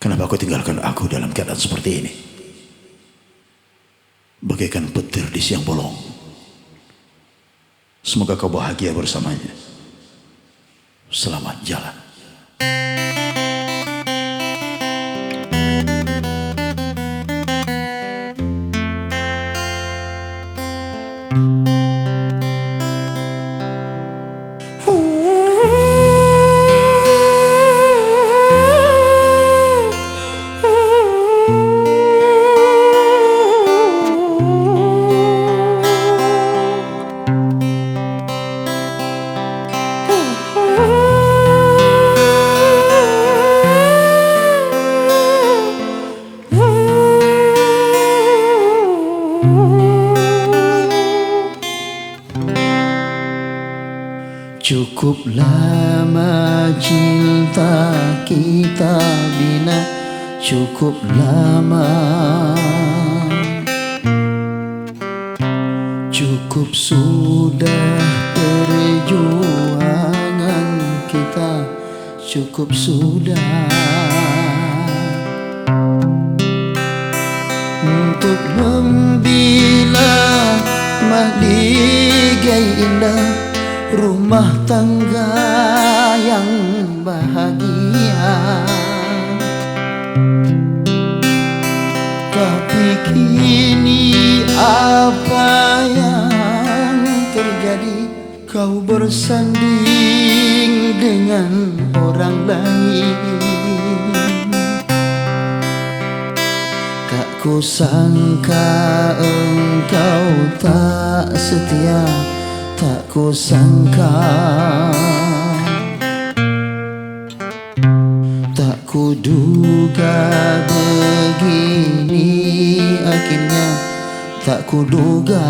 Kenapa kau tinggalkan aku dalam keadaan seperti ini? Bagaikan petir di siang bolong. Semoga kau bahagia bersamanya. Selamat jalan. Cukup lama cinta kita bina, cukup lama. Cukup sudah perjuangan kita, cukup sudah. Untuk membela mahligai indah rumah tangga yang bahagia. Tapi kini apa yang terjadi? Kau bersanding dengan orang lain. Tak kusangka engkau tak setia, tak kusangka, tak kuduga begini akhirnya, tak kuduga.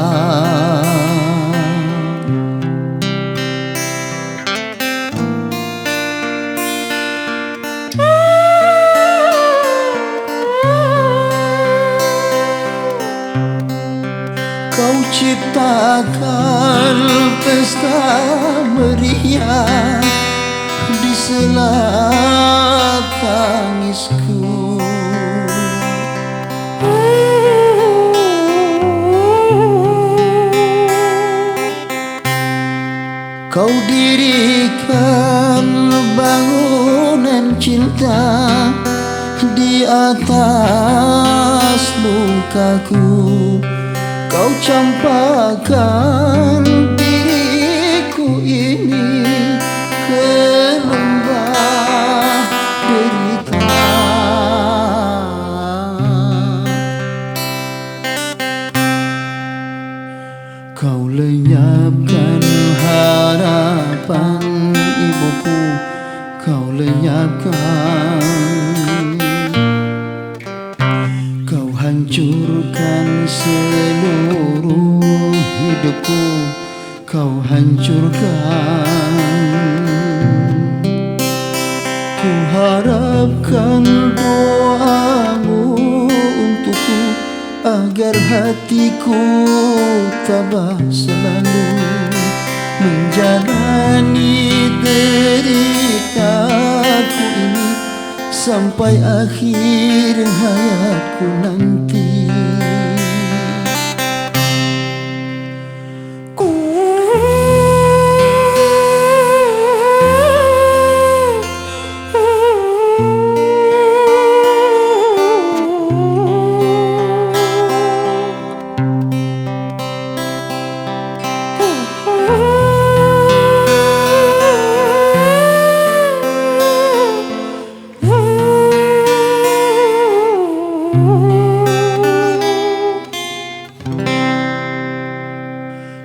Kau ciptakan pesta meriah di sela tangisku. Kau dirikan bangunan cinta di atas lukaku. Kau campakkan diriku ini ke lembah derita. Kau lenyapkan harapan ibuku, kau lenyapkan. Kau hancurkan seluruh hidupku, kau hancurkan. Ku harapkan doamu untukku agar hatiku tabah selalu menjalani deritaku ini sampai akhir hayatku nanti.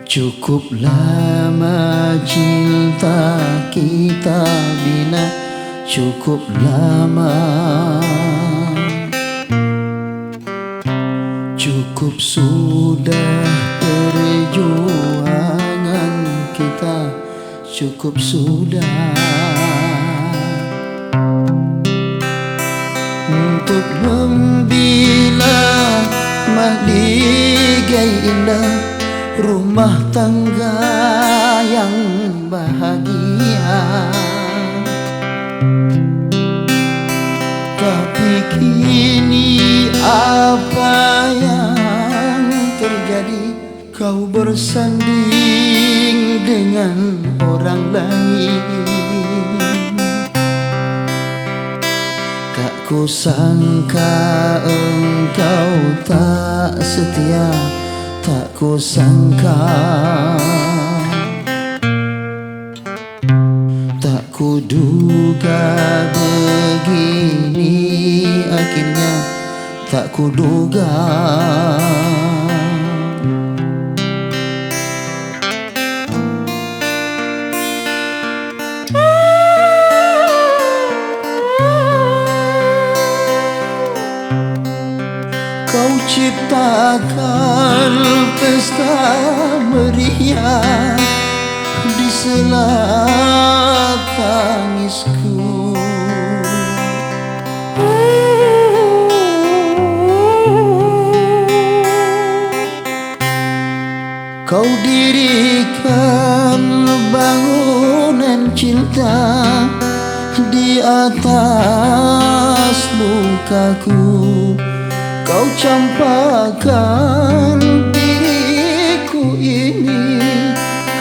Cukup lama cinta kita bina, cukup lama. Cukup sudah perjuangan kita, cukup sudah. Untuk membela mahligai indah rumah tangga yang bahagia. Tapi kini apa yang terjadi? Kau bersanding dengan orang lain. Tak kusangka engkau tak setia, tak kusangka, tak kuduga begini akhirnya, tak kuduga. Kau ciptakan pesta meriah di sela tangisku. Kau dirikan bangunan cinta di atas lukaku. Kau campakkan diriku ini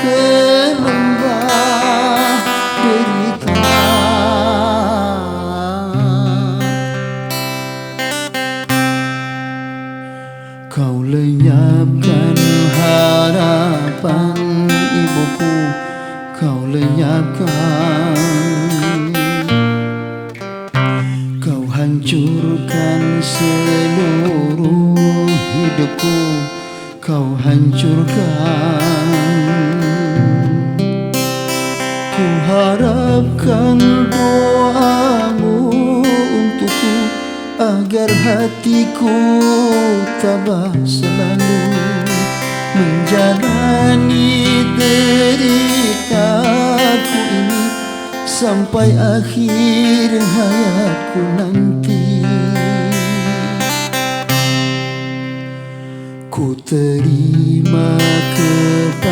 ke lembah derita. Kau lenyapkan harapan ibuku, kau lenyapkan. Kau hancurkan seluruh hidupku, kau hancurkan. Ku harapkan doamu untukku, agar hatiku tabah selalu menjalani deritaku ini sampai akhir hayatku nanti. Ku terima kepadamu